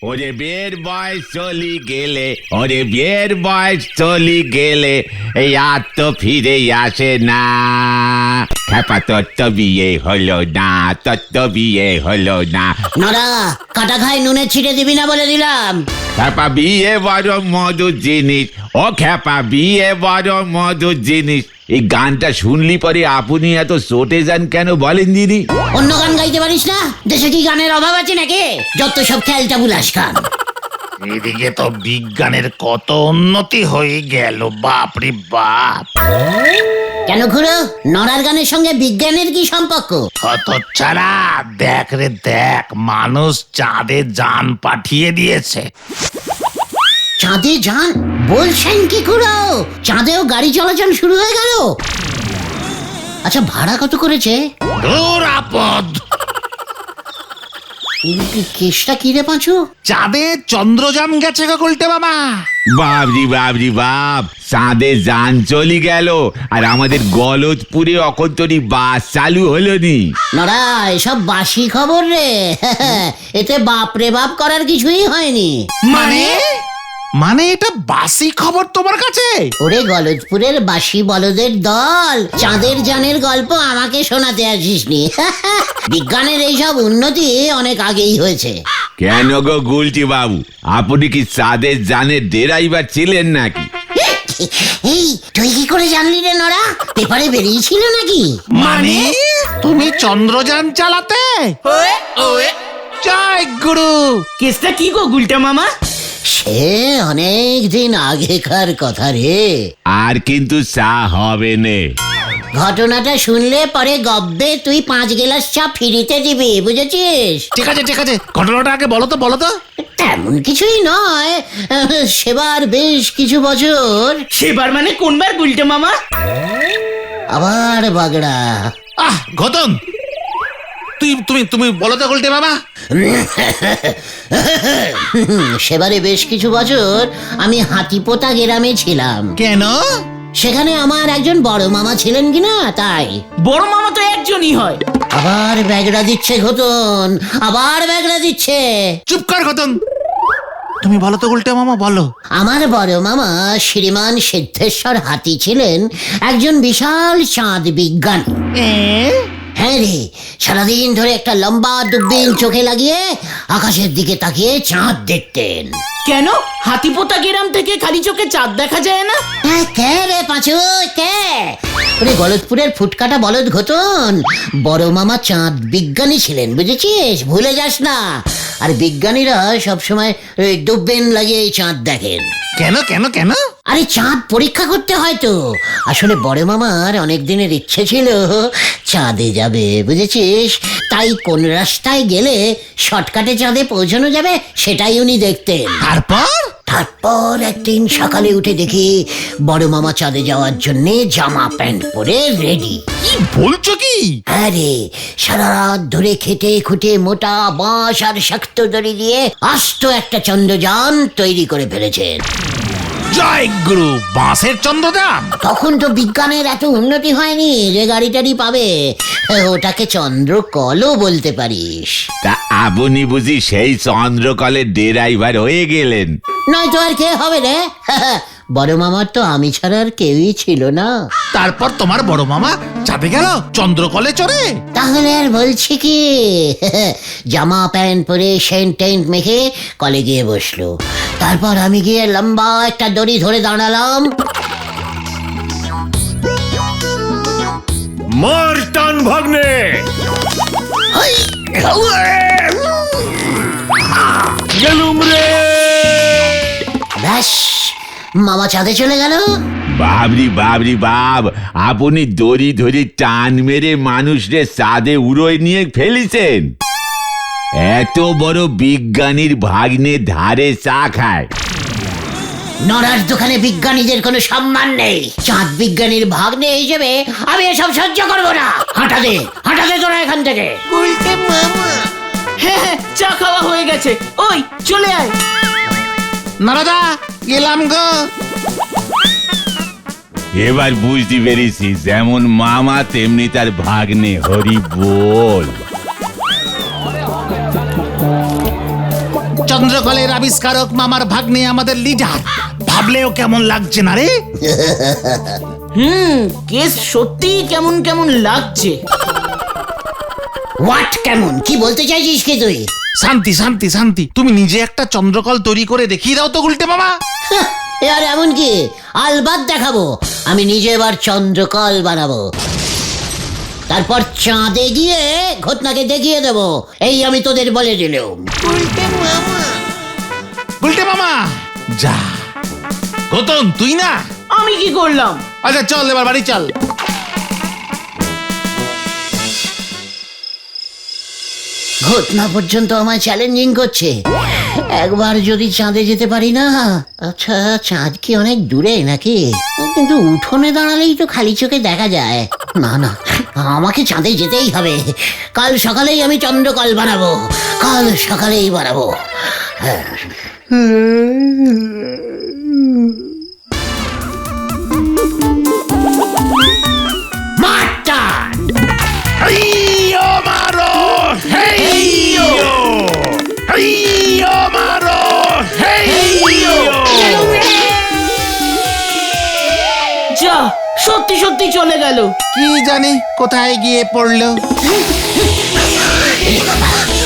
ওরে বিয়ের বয়স চলি গেলে, ওরে বিয়ের বয়স চলি গেলে, এই আর তো ফিরে আসে না। খেপা তোর তো বিয়ে হলো না, তোর তো বিয়ে হলো না। নড়া কাটা খাই নুনে ছিটে দিবি না বলে দিলাম। খেপা বিয়ে বড় মধুর জিনিস, ও খেপা বিয়ে বড় মধুর জিনিস। এই গানটা শুনলি পরে আপনি এত চটে যান কেন বলেন দিদি? অন্য গান গাইতে পারিস না? দেশে কি গানের অভাব আছে নাকি? যত সব খেলটা বুলাস গান। এদিকে তো বিজ্ঞানের কত উন্নতি হয়ে গেল, বাপরে বাপ। কেন খুড়ো, নড়ার গানের সঙ্গে বিজ্ঞানের কি সম্পর্ক? কত ছাড়া, দেখ রে দেখ, মানুষ চাঁদে যান পাঠিয়ে দিয়েছে। চাঁদে যান বলছেন কি খুড়ো? চাঁদেও গাড়ি চলাচল শুরু হয়ে গেল? আচ্ছা ভাড়া কত করেছে? দূর আপদ। কেসটা কি রে পাঁচু? চাঁদে চন্দ্রযান গেছে গো গুলটে মামা। বাবরি বাবরি বাপ, চাঁদে যান চলি গেল আর আমাদের গলতপুরে অকন্তরি বাস চালু হলো নি। নড়া এসব বাসি খবর রে। এতে বাপরে বাপ করার কিছুই হয়নি। মানে এটা বাসি খবর তোমার কাছে? ওরে গলতপুরের বাসি বলদের দল, চাঁদের যানের গল্প আমাকে শোনাতে আসিসনি। বিজ্ঞানের এইসব উন্নতি অনেক আগেই হয়েছে। কেন গো গুলটি বাবু, আপনি কি চাঁদের যানের ড্রাইভার ছিলেন নাকি? এই তুই কি করে জানলি রে নড়া? পেপারে বেরিয়েছিল নাকি? মানে তুমি চন্দ্রযান চালাতে? জয় গুরু। কেসটা কি গো গুলটা মামা? সে অনেক দিন আগেকার কথা রে। আর কিন্তু চা হবে নে। ঘটনাটা শুনলে পরে গব্বে তুই 5 গ্লাস চা ফিরিতে দিবি, বুঝেছিস? ঠিক আছে ঠিক আছে, ঘটনাটা আগে বলো তো বলো তো। তেমন কিছুই নয়, সেবার বেশ কিছু বছর সেবার মানে কোনবার গুলটা মামা? আবার বাগড়া। ঘটন, তুমি বলো তো গুলটে মামা। সেবারে বেশ কিছু বছর আমি হাতিপোতা গ্রামে ছিলাম। কেন? সেখানে আমার একজন বড় মামা ছিলেন কিনা তাই। বড় মামা তো একজনই হয়। আবার ব্যাগড়া দিচ্ছে ঘটন, আবার ব্যাগড়া দিচ্ছে। চুপ কর ঘটন, তুমি বলো তো গুলটে মামা বলো। আমার বড় মামা শ্রীমান সিদ্ধেশ্বর হাতি ছিলেন একজন বিশাল চাঁদ বিজ্ঞানী। হ্যাঁ রে, সারাদিন ধরে একটা লম্বা দূরবীন চোখে লাগিয়ে আকাশের দিকে তাকিয়ে চাঁদ দেখতেন। কেন হাতিপোতা গ্রাম থেকে খালি চোখে চাঁদ দেখা যায় না? কে রে পাঁচু, কে? ওরে গলতপুরের ফুটকাটা বলদ ঘটন, বড় মামা চাঁদ বিজ্ঞানী ছিলেন, বুঝেছিস? ভুলে যাস না। আর বিজ্ঞানীরা সবসময় দূরবীন লাগিয়ে চাঁদ দেখেন। কেন কেন কেন? আরে চাঁদ পরীক্ষা করতে হয় তো। আসলে বড় মামার অনেক দিনের ইচ্ছে ছিল চাঁদে যাবে, বুঝেছিস? তাই কোন রাস্তায় গেলে শর্টকাটে চাঁদে পৌঁছানো যাবে সেটাই উনি দেখতেন। তারপর একদিন সকালে উঠে দেখি বড় মামা চাঁদে যাওয়ার জন্য জামা প্যান্ট পরে রেডি। কি বলছো কি? আরে সারা রাত ধরে খেটে খুঁটে মোটা বাঁশ আর শক্ত দড়ি দিয়ে আস্ত একটা চন্দ্রযান তৈরি করে ফেলেছেন। জয় গুরু, বাঁশের চন্দ্রযান? তখন তো বিজ্ঞানের এত উন্নতি হয়নি যে গাড়ি টাড়ি পাবে। ওটাকে চন্দ্রকলও বলতে পারিস। তা আপনি বুঝি সেই চন্দ্রকলের ড্রাইভার হয়ে গেলেন? নয়তো আর কে হবে রে? বড় মামার তো আমি ছাড়া আর কেউই ছিল না। তারপর তোমার বড় মামা চাঁদে গেল চন্দ্রকলে চড়ে? তাহলে আর বলছি কি, জামা প্যান্ট পরে সেন্ট টেন্ট মেখে কলে গিয়ে বসলো। তারপর আমি গিয়ে লম্বা একটা দড়ি ধরে দাঁড়ালাম। মারটান ভাগ্নে, গেলুম রে। ব্যাস, মামা চাঁদে চলে গেল। বাবরি বাবরি বাপ, আপনি দড়ি ধরে টান মেরে মানুষরে চাঁদে উড়োয় নিয়ে ফেলেছেন। এত বড় বিজ্ঞানীর ভাগ্নে ধারে চা খায়? নড়ার দোকানে বিজ্ঞানীদের কোনো সম্মান নেই। চাঁদ বিজ্ঞানীর ভাগ্নে হিসেবে আমি এসব সহ্য করবো না। হাঁটা দে তোরা এখান থেকে। হ্যাঁ চা খাওয়া হয়ে গেছে, ওই চলে আয়। নারাদা গেলাম গো। এবার বুঝতে পেরেছি, যেমন মামা তেমনি তার ভাগ্নে। হরি বল। চন্দ্রকলের আবিষ্কারক মামার ভাগ্নে আমাদের লিডার, ভাবলেও কেমন লাগছে না রে? কেস সত্যি কেমন কেমন লাগছে। হোয়াট কেমন কি বলতে চাইছিস কি তুই? শান্তি শান্তি শান্তি, তুমি নিজে একটা চন্দ্রকল তৈরি করে দেখিয়ে দাও তো গুলটে মামা। আর এমন কি আলবাত দেখাবো, আমি নিজে এবার চন্দ্রকল বানাবো, তারপর চাঁদে গিয়ে ঘটনাকে দেখিয়ে দেবো। এই আমি তোদের বলে দিলাম। গুলটে মামা যা, গতন তুই না? আমি কি করলাম? আচ্ছা চল এবার বাড়ি চল। ঘটনা পর্যন্ত আমায় চ্যালেঞ্জিং করছে, একবার যদি চাঁদে যেতে পারি না। আচ্ছা চাঁদ কি অনেক দূরে নাকি? কিন্তু উঠোনে দাঁড়ালেই তো খালি চোখে দেখা যায়। না না, আমাকে চাঁদে যেতেই হবে। কাল সকালেই আমি চন্দ্রকল বানাবো, কাল সকালেই বানাবো। মাটান হেইয়ো মারো, হেইয়ো, হেইয়ো মারো, হেইয়ো। যা, সত্যি সত্যি চলে গেল। কি জানি কোথায় গিয়ে পড়লো।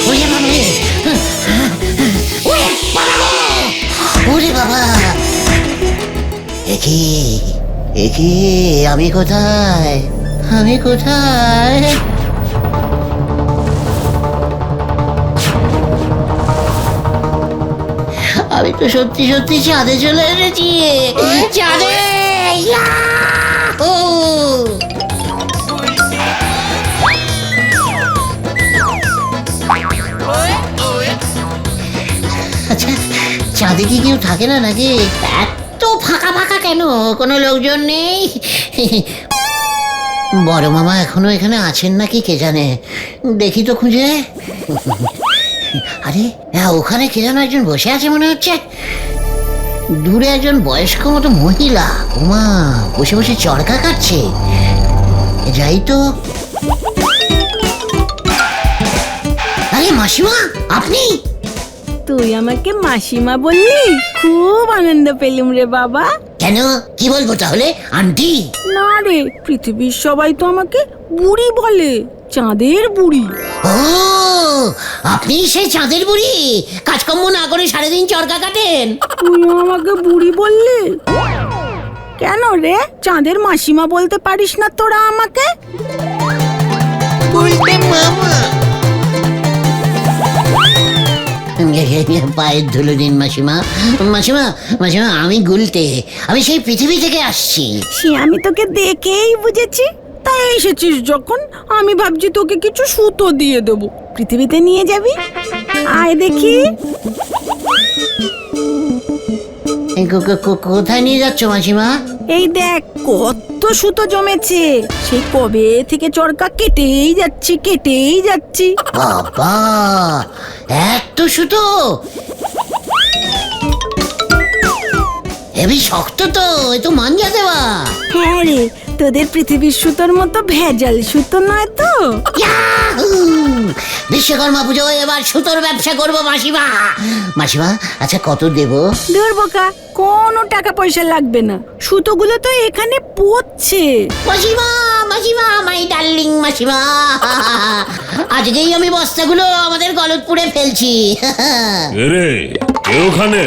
ওরে বাবা রে! ওরে বাবা! একি আমি কোথায়? আমি কোথায়? আমি তো সত্যি সত্যি চাঁদে চলে এসেছি। চাঁদে! ইয়াহু! আচ্ছা চাঁদে কি কেউ থাকে না নাকি? এত ফাঁকা ফাঁকা কেন? কোনো লোকজন নেই? বড় মামা এখনো এখানে আছেন নাকি কে জানে, দেখি তো খুঁজে। আরে হ্যাঁ, ওখানে কে যেন একজন বসে আছে মনে হচ্ছে, দূরে একজন বয়স্ক মতো মহিলা। ওমা, বসে বসে চরকা কাটছে। যাই তো। আরে মাসিমা, আপনি? তুই আমাকে মাসিমা বললি, খুব আনন্দ পেলুম রে বাবা। কেন, কি বলবো তাহলে আন্টি? না রে, পৃথিবীর সবাই তো আমাকে বুড়ি বলে, চাঁদের বুড়ি। ও, আপনি সেই চাঁদের বুড়ি, কাজকর্ম না করে সারাদিন চরকা কাটেন? তুই আমাকে বুড়ি বললি কেন রে? চাঁদের মাসিমা বলতে পারিস না তোরা আমাকে? পায়ের ধুলো দিন মাসিমা। মাসিমা, মাসিমা আমি গুলটে, আমি সেই পৃথিবী থেকে আসছি। সে আমি তোকে দেখেই বুঝেছি। তাই এসেছিস যখন, আমি ভাবছি তোকে কিছু সুতো দিয়ে দেবো, পৃথিবীতে নিয়ে যাবি। আয় দেখি। কোথায় নিয়ে যাচ্ছ মাসিমা? এই দেখ কত সুতো জমেছে, সেই কবে থেকে চরকা কেটেই যাচ্ছি। বাবা, এত সুতো! হেবি শক্ত তো, এ তো মাঞ্জা দেওয়া। হ্যাঁ রে, তোদের পৃথিবীর সুতোর মতো ভেজাল সুতো নয় তো। ইয়াহু! বিশ্বকর্মা পুজো এবার সুতোর ব্যবসা করবো মাসিমা। মাসিমা আচ্ছা কত দেব? দূর বোকা, কোনো টাকা পয়সা লাগবে না, সুতোগুলো তো এখানে পড়ছে। মাসিমা, মাসিমা, মাই ডার্লিং মাসিমা, আজকেই আমি বস্তাগুলো আমাদের গলতপুরে ফেলছি। রে কে ওখানে?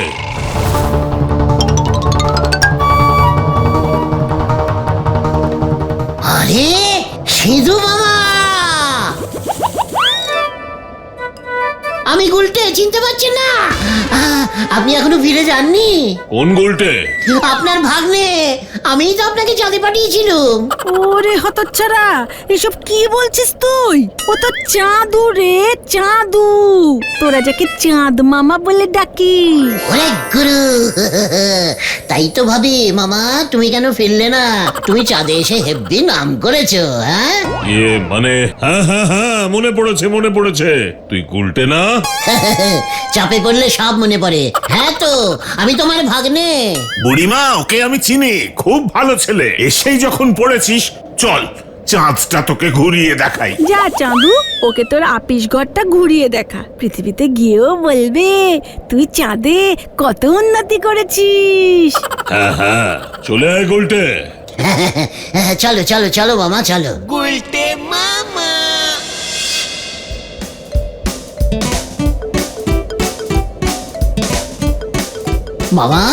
আরে সিধু মামা, আমি গুলটে, চিনতে পারছেন না? আপনি এখনো ফিরে যাননি? কোন গুলটে? আপনার ভাগ্নে, আমিই তো আপনাকে চাঁদে পাঠিয়েছিলাম। ওরে হতচ্ছাড়া, এসব কি বলছিস তুই? ও তো চাঁদু রে, চাঁদু। তোরা যাকে চাঁদ মামা বলে ডাকিস। ওরে গুরু, তাই তো ভাবি মামা তুমি কেন ফিরলে না? তুমি চাঁদে এসে হেব্বি নাম করেছো। হ্যাঁ মানে হ্যাঁ হ্যাঁ হ্যাঁ, মনে পড়েছে। তুই গুলটে না? চাপে পড়লে সব মনে পড়ে। হ্যাঁ তো, আমি তোমার ভাগ্নে। বুড়িমা, ওকে আমি চিনি, খুব ভালো ছেলে। এসেই যখন পড়েছিস, চল চাঁদটা তোকে ঘুরিয়ে দেখাই। যা চাঁদু, ওকে তোর আপিস ঘরটা ঘুরিয়ে দেখা, পৃথিবীতে গিয়েও বলবে তুই চাঁদে কত উন্নতি করেছিস। হ্যাঁ হ্যাঁ, চলে আয় গোলটে। চলো চলো চলো মামা চলো। মামা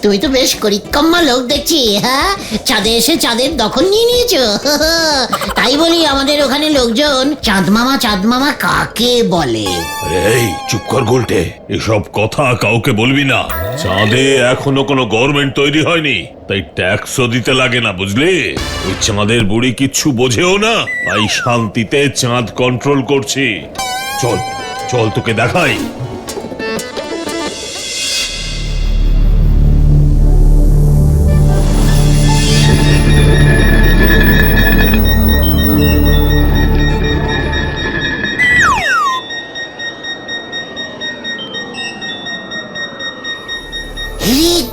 তুমি তো বেশ করিক্কাম্মা লোক দেখছি। হ্যাঁ, চাঁদে এসে চাঁদের দখল নিয়ে নিয়েছো। তাই বলি আমাদের ওখানে লোকজন চাঁদ মামা কাকে বলে? এই চুপ কর গোলটে, এসব কথা কাউকে বলবি না। চাঁদে এখনো কোনো গভর্নমেন্ট তৈরি হয়নি, তাই ট্যাক্সও দিতে লাগে না, বুঝলি? ওই চাঁদের বুড়ি কিচ্ছু বোঝেও না, তাই শান্তিতে চাঁদ কন্ট্রোল করছি। চল চল তোকে দেখাই।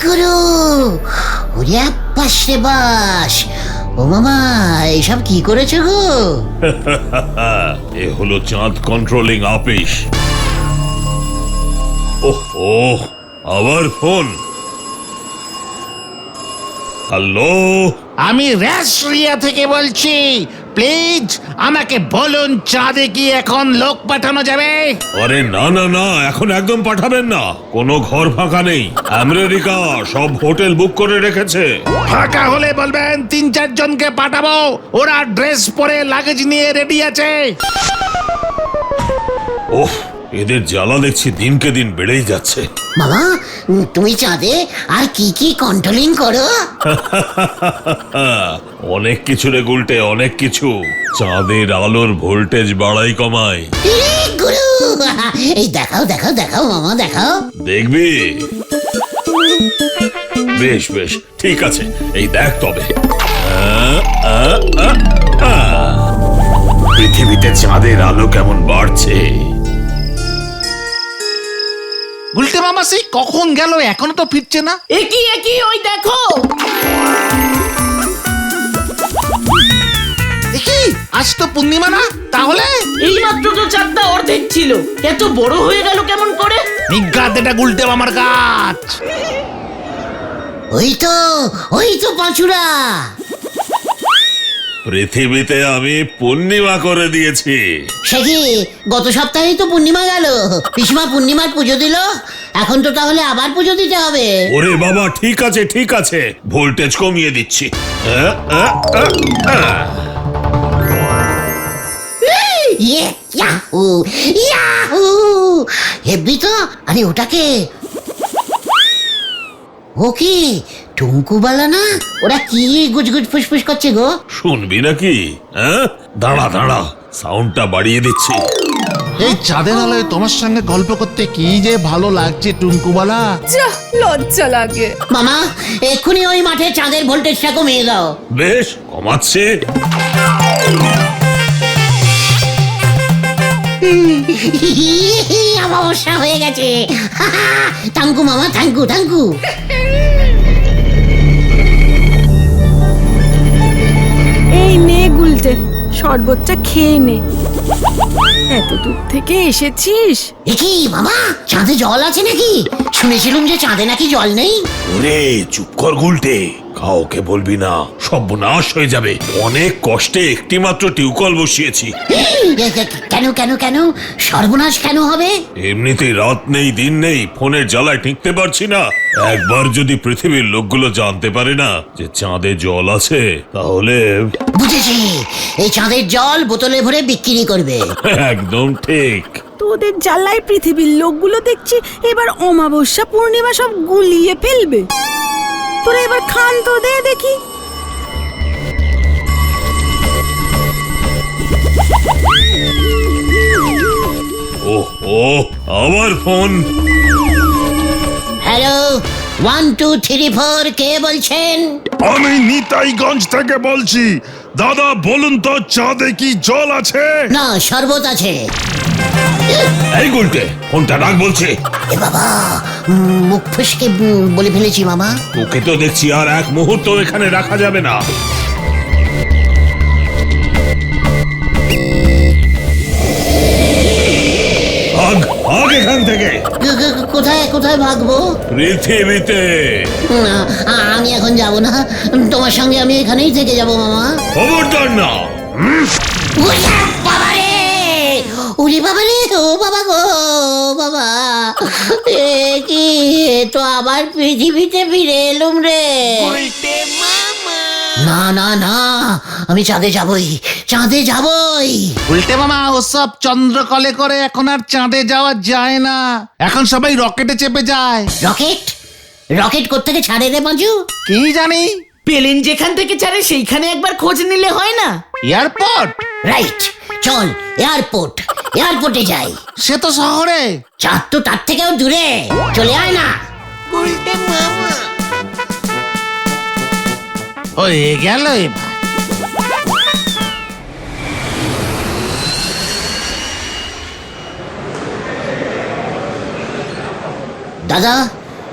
গুরু ওরে বাস রে বাস। ও মামা এইসব কি করেছো গো? এ হলো চাঁদ কন্ট্রোলিং অফিস। ওহ ওহ, আবার ফোন। হ্যালো, আমি রাশিয়া থেকে বলছি। প্লিজ আমাকে বলুন, চাঁদে কি এখন লোক পাঠানো যাবে? আরে না না না, এখন একদম পাঠাবেন না, কোনো ঘর ফাঁকা নেই। আমেরিকা সব হোটেল বুক করে রেখেছে। ফাঁকা হলে বলবেন 3-4 জনকে পাঠাবো, ওরা ড্রেস পরে লাগেজ নিয়ে রেডি আছে। ওহ, এদের জ্বালা দেখছি দিনকে দিন বেড়েই যাচ্ছে। মামা তুমি চাঁদে আর কি কি কন্ট্রোলিং করো? অনেক কিছু রে গুলটে, অনেক কিছু। চাঁদের আলোর ভোল্টেজ বাড়াই কমাই। গুরু এই দেখাও দেখাও দেখাও মামা দেখাও। দেখবি? বেশ বেশ, ঠিক আছে, এই দেখ তবে। পৃথিবীতে চাঁদের আলো কেমন বাড়ছে। গুলটে মামা সেই কখন গেল, এখনো তো ফিরছে না। একই একই, ওই দেখো। দেখি আজ তো পূর্ণিমা না, তাহলে এই মাত্র তো চাঁদটা অর্ধেক ছিল, এত বড় হয়ে গেল কেমন করে? নিজ্ঞাত এটা গুলটে মামার গাছ। ওই তো পাঁচুরা। পৃথিবীতে আমি পূর্ণিমা করে দিয়েছি। সে কি, গত সপ্তাহেই তো পূর্ণিমা গেল। পিসিমা পূর্ণিমার পুজো দিল, এখন তো তাহলে আবার পুজো দিতে হবে। ওরে বাবা, ঠিক আছে ঠিক আছে, ভোল্টেজ কমিয়ে দিচ্ছি। ইয়াহু ইয়াহু, হেব্বি তো। আরে ওটাকে, ও কি টুঙ্কুবালা না? ওরা কি গুজগুজ ফুসফুস করছে গো? শুনবি নাকি? হ্যাঁ, দাঁড়া দাঁড়া, সাউন্ডটা বাড়িয়ে দিচ্ছি। এই চাঁদের আলোয় তোমার সঙ্গে গল্প করতে কি যে ভালো লাগছে টুঙ্কুবালা। যা লজ্জা লাগে। মামা এক্ষুনি ওই মাঠে চাঁদের ভোল্টেজটা কমিয়ে দাও। বেশ, কমাচ্ছে। অমাবস্যা হয়ে গেছে। থ্যাংকু মামা, থ্যাংকু থ্যাংকু। এই নে গুলটে, শরবতটা খেয়ে নে। এত দূর থেকে এসেছিস। এ কি মামা, চাঁদে জল আছে নাকি? শুনেছিলাম যে চাঁদে নাকি জল নেই। ওরে চুপ কর গুলটে, কাউকে বলবি না, সর্বনাশ হয়ে যাবে। অনেক কষ্টে একটি মাত্র টিউবকল বসিয়েছি। কেন কেন কেন সর্বনাশ কেন হবে? এমনিতেই রাত নেই দিন নেই, ফোনের জ্বালায় টিকতে পারছি না। একবার যদি পৃথিবীর লোকগুলো জানতে পারে না যে চাঁদে জল আছে, তাহলে বুঝেছি, এই চাঁদের জল বোতলে ভরে বিক্রি করবে। একদম ঠিক। তোদের জ্বালায় পৃথিবীর লোকগুলো দেখছি এবার অমাবস্যা পূর্ণিমা সব গুলিয়ে ফেলবে। তোরা এবার খান তো দে দেখি। ওহ ও, আবার ফোন। হ্যালো, 1 2 3 4, কে বলছেন? আমি নিতাইগঞ্জ থেকে বলছি। দাদা বলুন তো, চাঁদে কি জল আছে? না, শরবত আছে। এই গুলটে, ফোনটা রাখ বলছে। এ বাবা, মুখ ফসকে বলে ফেলেছি মামা। তোকে তো দেখছি আর এক মুহূর্ত এখানে রাখা যাবে না। ভাগ এখান থেকে। কোথায় কোথায় ভাগবো? পৃথিবীতে। না, আমি এখন যাব না, তোমার সঙ্গে আমি এখানেই থেকে যাব মামা। খবরদার না। ওরে বাবা রে, ওরে বাবা রে, ও বাবা গো বাবা, এ কি, এ তো আবার পৃথিবীতে ফিরে এলুম রে। না না না, আমি চাঁদে যাবই, চাঁদে যাবই। উল্টে মামা, ওসব চন্দ্রকলে করে এখন আর চাঁদে যাওয়া যায় না, এখন সবাই রকেটে চেপে যায়। রকেট? রকেট কোত্থেকে ছাড়ে রে বাজু? কি জানি। প্লেন যেখান থেকে ছাড়ে সেইখানে একবার খোঁজ নিলে হয় না? এয়ারপোর্ট? রাইট, চল এয়ারপোর্ট, এয়ারপোর্টে যাই। সে তো শহরে। চাঁদ তো তার থেকেও দূরে, চলে আয় না। হয়ে গেল এবার। দাদা,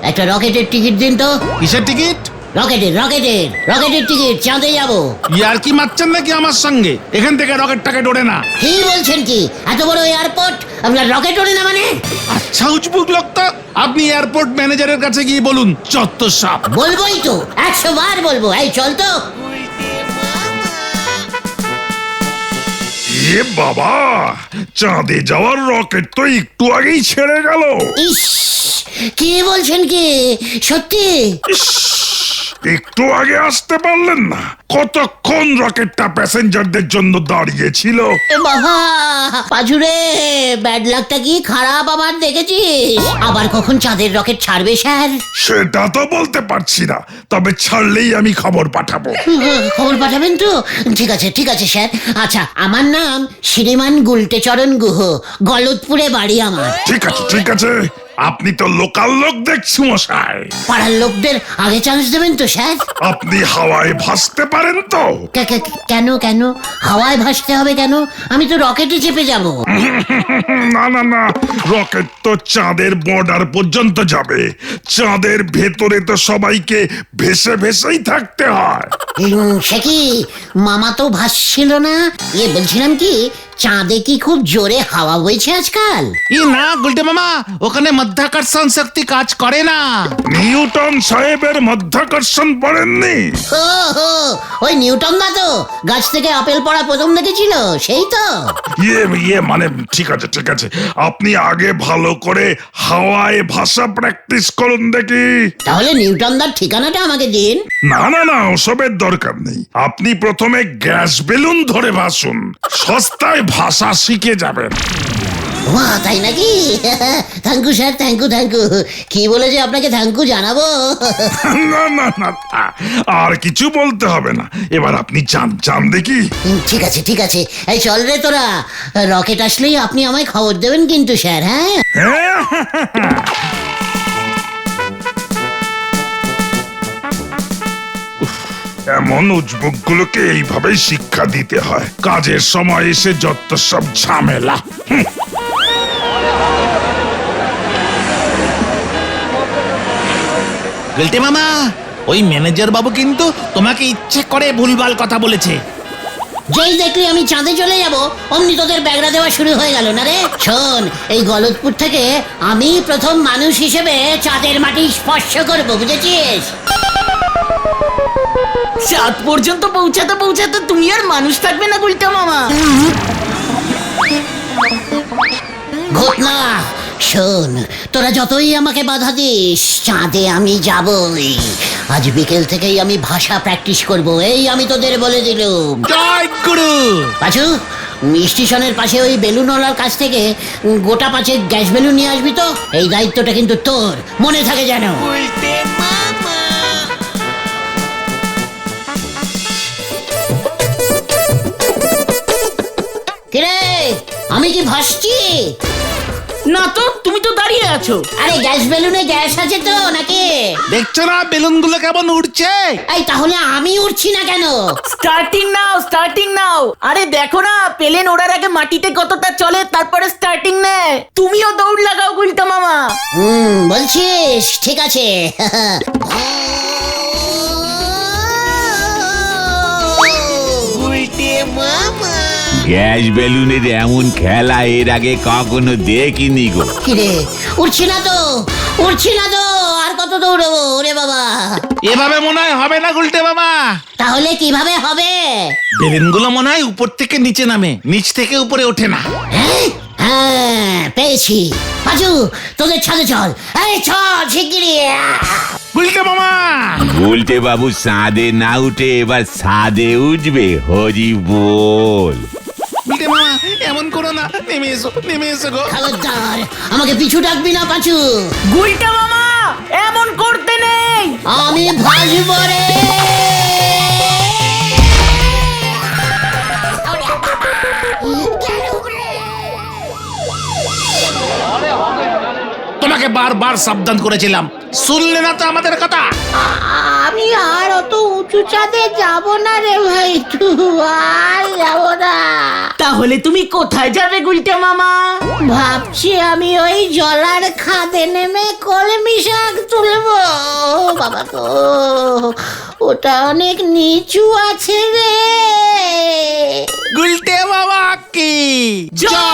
একটা রকেটের টিকিট দিন তো। কিসের টিকিট? রকেটের রকেটের রকেটের টিকিট, চাঁদে যাবো। ইয়ার কি মারছেন নাকি আমার সঙ্গে? এখান থেকে রকেট টাকেট ওড়ে না। কি বলছেন কি, এত বড় এয়ারপোর্ট আপনার রকেট ওড়ে না মানে? আচ্ছা উজবুক লোক তো। আপনি এয়ারপোর্ট ম্যানেজারের কাছে গিয়ে বলুন চত্ব সাপ। বলবোই তো, 100 বার বলবো। এই চল তো। এ বাবা, চাঁদে যাওয়ার রকেট তো একটু আগেই ছেড়ে গেল। ইস, কি বলছেন কি, সত্যি? একটু আগে আসতে পারলেন না? কতক্ষণ রকেটটা প্যাসেঞ্জারদের জন্য দাঁড়িয়েছিল। এ বাবা, পাজুরে, ব্যাড লাকটা কি খারাপ আমার দেখেছিস? আবার কখন চাঁদের রকেট ছাড়বে স্যার? সেটা তো বলতে পারছি না, তবে ছাড়লেই আমি খবর পাঠাবো। খবর পাঠাবেন তো? ঠিক আছে ঠিক আছে স্যার। আচ্ছা, আমার নাম শ্রীমান গুলটেচরণ গুহ, গলতপুরে বাড়ি আমার। ঠিক আছে ঠিক আছে, আপনি তো লোকাল লোক দেখছি মশাই। পাড়ার লোকদের আগে চান্স দেবেন তো স্যার? আপনি হাওয়ায় ভাসতে পারেন তো? কেন কেন হাওয়ায় ভাসতে হবে কেন? আমি তো রকেটে চেপে যাব। না না না, রকেট তো চাঁদের বর্ডার পর্যন্ত যাবে। চাঁদের ভেতরে তো সবাইকে ভেসে ভেসেই থাকতে হয়। সে কি, মামা তো ভাসছিল না? বলছিলাম কি, চাঁদে কি খুব জোরে হাওয়া বইছে আজকাল? না গুলটে মামা, ওখানে মধ্যাকর্ষণ শক্তি কাজ করে না। নিউটন সাহেবের মধ্যাকর্ষণ পড়েননি? ও হো, ওই নিউটন দা তো গাছ থেকে আপেল পড়া প্রথম দেখেছিল, সেই তো? মানে ঠিক আছে ঠিক আছে, আপনি আগে ভালো করে হাওয়ায় ভাষা প্র্যাকটিস করুন দেখি। তাহলে নিউটন দার ঠিকানাটা আমাকে দিন। না না না, ওসবের দরকার নেই। আপনি প্রথমে গ্যাস বেলুন ধরে ভাসুন, সস্তায় ভাষা শিখে যাবেন। ওয়া, তাই নাকি? Thank you sir, thank you thank you. কি বলে যে আপনাকে থ্যাংকু জানাবো? না না না, আর কিছু বলতে হবে না। এবার আপনি যান যান দেখি। ঠিক আছে ঠিক আছে, এই চল রে তোরা। রকেট আসলেই আপনি আমায় খবর দেবেন কিন্তু স্যার, হ্যাঁ? হ্যাঁ, এমন উজবুকগুলোকে এইভাবেই শিক্ষা দিতে হয়। কাজের সময় এসে যত সব ঝামেলা। গুলটে মামা, ওই ম্যানেজার বাবু কিন্তু তোমাকে ইচ্ছে করে ভুলভাল কথা বলেছে। যেই দেখলি আমি চাঁদে চলে যাব, অমনি তোদের ব্যাগরা দেওয়া শুরু হয়ে গেল না রে? শোন, এই গলতপুর থেকে আমি প্রথম মানুষ হিসেবে চাঁদের মাটি স্পর্শ করব, বুঝেছিস? চাঁদ পর্যন্ত পৌঁছাতে পৌঁছাতে তুমি আর মানুষ থাকবে না গুলটা মামা। ঘটনা, শোন, তোরা যতই আমাকে বাধা দিস, চাঁদে আমি যাবই। আজ বিকেল থেকেই আমি ভাষা প্র্যাকটিস করব, এই আমি তোদের বলে দিলুম। জয় গুরু। পাঁচু, স্টেশনের পাশে ওই বেলুনওয়ালার কাছ থেকে গোটা 5 গ্যাস বেলুন নিয়ে আসবি তো। এই দায়িত্বটা কিন্তু তোর, মনে থাকে যেন। কিরে, আমি কি ভাসছি? না তো, তুমি তো দাঁড়িয়ে আছো। আরে গ্যাস বেলুনে গ্যাস আছে তো নাকি? দেখছো না বেলুনগুলো কেমন উড়ছে? এই তাহলে আমি উঠছি না কেন? স্টার্টিং নাও, স্টার্টিং নাও। আরে দেখো না, প্লেন ওড়ার আগে মাটিতে কতটা চলে, তারপরে স্টার্টিং নেয়। তুমিও দৌড় লাগাও গুলটা মামা। বলছিস? ঠিক আছে। গ্যাস বেলুনের এমন খেলা এর আগে কখনো দেখিনি গো। কিরে উঠছি না তো আর কত দৌড়বো ওরে বাবা। এভাবে মনে হয় হবে না গুলটে মামা। তাহলে কিভাবে হবে? বেলুনগুলো মনে হয় উপর থেকে নিচে নামে, নিচ থেকে উপরে ওঠে না। হ্যাঁ পেয়েছি। পাঁচু তোদের ছাদে চল, এই চল শিগগিরি। গুলটে মামা, গুলটে বাবু চাঁদে না উঠে এবার ছাদে উঠবে, হরি বল। গুলটে মামা এমন করো না, নেমে এসো গো। খবরদার আমাকে পিছু ডাকবি না পাঁচু। গুলটা মামা এমন করতে নেই। আমি ভাসবো রে। তোমাকে বারবার সাবধান করেছিলাম, শুনলে না তো আমাদের কথা। আমি আর অত উঁচু চাঁদে যাব না রে ভাই, আর যাব না। তাহলে তুমি কোথায় যাবে গুলটা মামা? ভাবছি আমি ওই জলার খাদে নেমে কলমি শাক তুলবো। বাবা গো, ওটা অনেক নিচু আছে রে। গুলটে মামা কি জয়